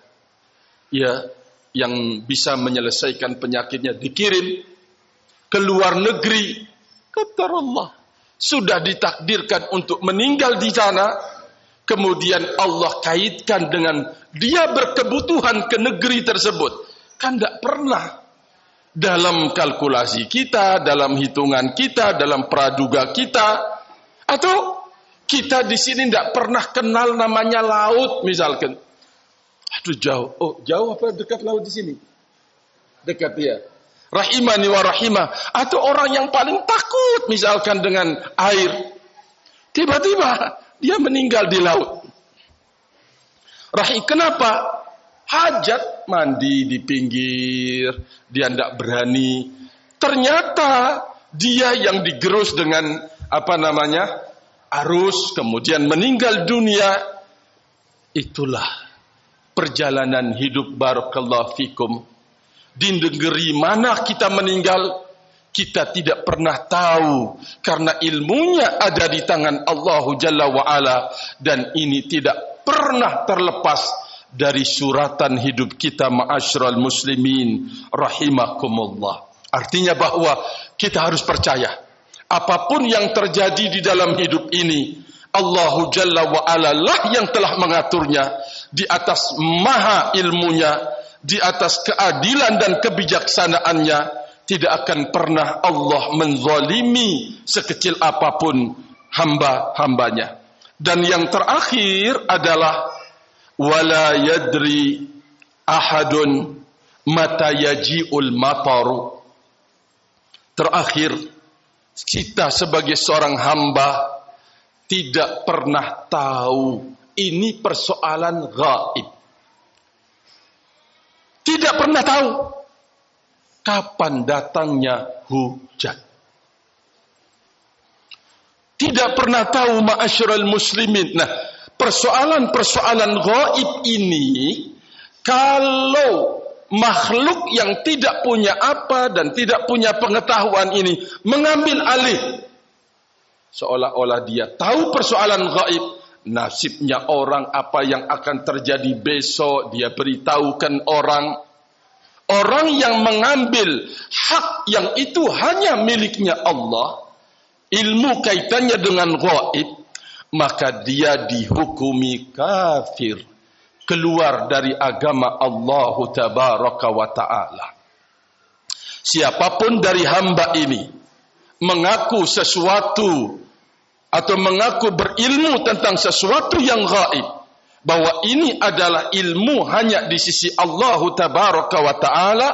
yang bisa menyelesaikan penyakitnya, dikirim ke luar negeri. Kata Allah, sudah ditakdirkan untuk meninggal di sana, kemudian Allah kaitkan dengan dia berkebutuhan ke negeri tersebut. Kan tidak pernah dalam kalkulasi kita, dalam hitungan kita, dalam praduga kita, atau kita di sini tidak pernah kenal namanya laut misalkan. Aduh jauh, oh jauh apa dekat laut di sini? Dekat ya. Rahimani wa rahimah. Atau orang yang paling takut misalkan dengan air. Tiba-tiba dia meninggal di laut. Kenapa? Hajat mandi di pinggir, dia tidak berani. Ternyata dia yang digerus dengan arus, kemudian meninggal dunia. Itulah perjalanan hidup barakallahu fikum. Di negeri mana kita meninggal, kita tidak pernah tahu, karena ilmunya ada di tangan Allah Jalla wa'ala, dan ini tidak pernah terlepas dari suratan hidup kita ma'asyiral muslimin rahimakumullah. Artinya bahwa kita harus percaya apapun yang terjadi di dalam hidup ini, Allah Jalla wa'ala lah yang telah mengaturnya, di atas maha ilmunya, di atas keadilan dan kebijaksanaannya. Tidak akan pernah Allah menzalimi sekecil apapun hamba-hambanya. Dan yang terakhir adalah wala yadri ahadun mata yaji'ul mataru. Terakhir, kita sebagai seorang hamba tidak pernah tahu, ini persoalan gaib. Tidak pernah tahu kapan datangnya hujan. Tidak pernah tahu ma'asyiral muslimin. Nah, persoalan-persoalan gaib ini, kalau makhluk yang tidak punya apa dan tidak punya pengetahuan ini mengambil alih, seolah-olah dia tahu persoalan gaib, nasibnya orang, apa yang akan terjadi besok, dia beritahukan orang. Orang yang mengambil hak yang itu hanya miliknya Allah, ilmu kaitannya dengan gaib, maka dia dihukumi kafir, keluar dari agama Allah tabaraka wa ta'ala. Siapapun dari hamba ini mengaku sesuatu atau mengaku berilmu tentang sesuatu yang gaib, bahwa ini adalah ilmu hanya di sisi Allah tabaraka wa ta'ala,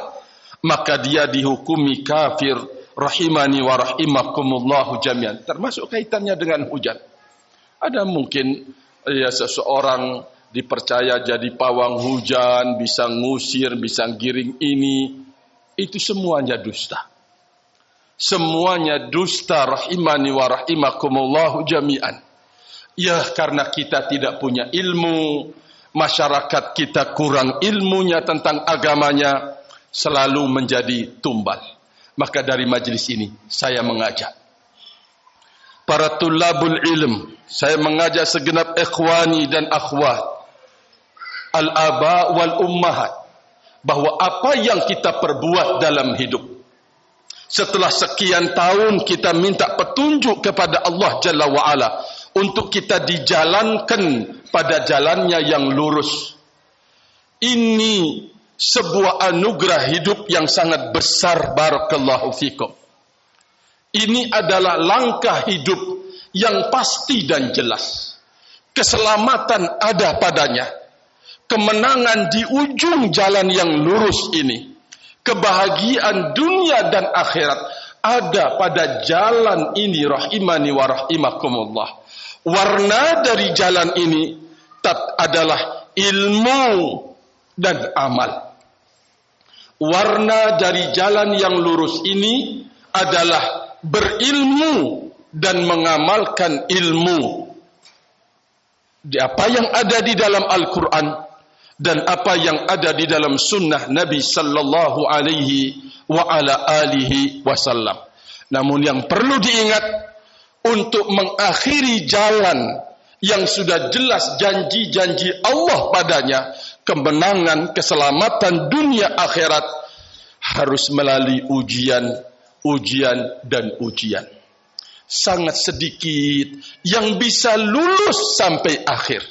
maka dia dihukumi kafir. Rahimani wa rahimakumullahu jami'an. Termasuk kaitannya dengan hujan. Ada mungkin ya seseorang dipercaya jadi pawang hujan, bisa ngusir, bisa giring ini. Itu semuanya dusta. Semuanya dusta. Rahimani wa rahimakumullahu jami'an. Ya, karena kita tidak punya ilmu, masyarakat kita kurang ilmunya tentang agamanya, selalu menjadi tumbal. Maka dari majlis ini saya mengajak para tulabul ilm, saya mengajak segenap ikhwani dan akhwat, al-aba wal ummahat, bahwa apa yang kita perbuat dalam hidup, setelah sekian tahun kita minta petunjuk kepada Allah Jalla wa'ala untuk kita dijalankan pada jalannya yang lurus. Ini sebuah anugerah hidup yang sangat besar, barakallahu fikum. Ini adalah langkah hidup yang pasti dan jelas. Keselamatan ada padanya. Kemenangan di ujung jalan yang lurus ini. Kebahagiaan dunia dan akhirat ada pada jalan ini. Rahimani wa rahimakumullah. Warna dari jalan ini adalah ilmu dan amal. Warna dari jalan yang lurus ini adalah berilmu dan mengamalkan ilmu. Apa yang ada di dalam Al-Quran dan apa yang ada di dalam sunnah Nabi sallallahu alaihi wa ala alihi wasallam. Namun yang perlu diingat, untuk mengakhiri jalan yang sudah jelas janji-janji Allah padanya, kemenangan, keselamatan dunia akhirat, harus melalui ujian dan ujian. Sangat sedikit yang bisa lulus sampai akhir.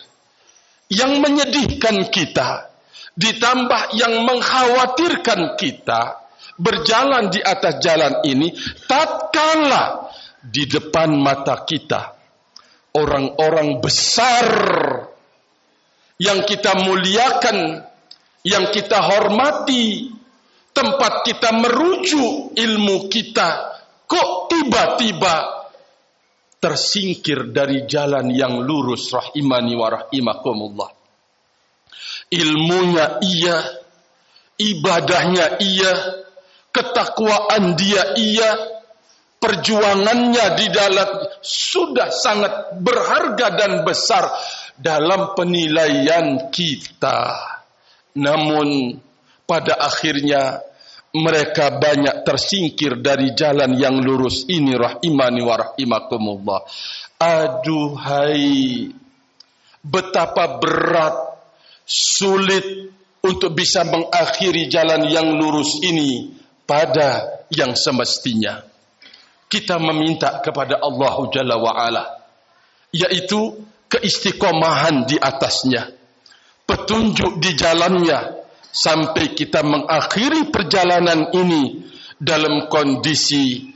Yang menyedihkan kita, ditambah yang mengkhawatirkan kita, berjalan di atas jalan ini, tatkala di depan mata kita orang-orang besar yang kita muliakan, yang kita hormati, tempat kita merujuk ilmu kita, kok tiba-tiba tersingkir dari jalan yang lurus, rahimani wa rahimakumullah. Ilmunya iya, ibadahnya iya, ketakwaan dia iya, perjuangannya di dalam sudah sangat berharga dan besar dalam penilaian kita. Namun pada akhirnya mereka banyak tersingkir dari jalan yang lurus ini, rahimani wa rahimakumullah. Aduhai, betapa berat, sulit untuk bisa mengakhiri jalan yang lurus ini pada yang semestinya. Kita meminta kepada Allah Jalla wa'ala, yaitu keistiqomahan di atasnya, petunjuk di jalannya, sampai kita mengakhiri perjalanan ini dalam kondisi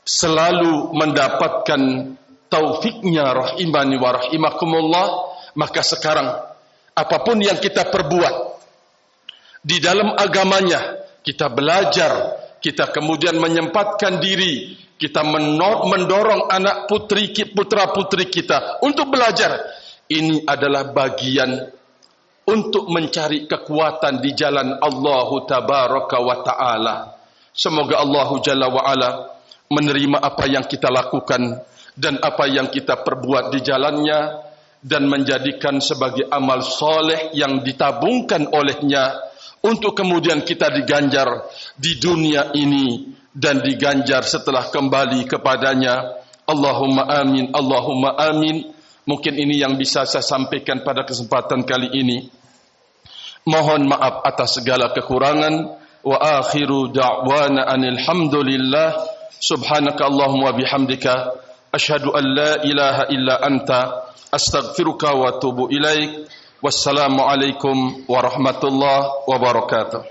selalu mendapatkan taufiknya, rahimani wa rahimakumullah. Maka sekarang apapun yang kita perbuat di dalam agamanya, kita belajar, kita kemudian menyempatkan diri, kita mendorong anak putri, putra putri kita untuk belajar. Ini adalah bagian untuk mencari kekuatan di jalan Allah Tabaraka wa Ta'ala. Semoga Allah Jalla wa Ala menerima apa yang kita lakukan dan apa yang kita perbuat di jalannya, dan menjadikan sebagai amal soleh yang ditabungkan olehnya untuk kemudian kita diganjar di dunia ini dan diganjar setelah kembali kepadanya. Allahumma amin, Allahumma amin. Mungkin ini yang bisa saya sampaikan pada kesempatan kali ini. Mohon maaf atas segala kekurangan. Wa akhiru da'wana anil hamdulillah. Subhanaka Allahumma bihamdika, asyhadu an la ilaha illa anta, astaghfiruka wa atubu ilaik. Wassalamu alaikum warahmatullahi wabarakatuh.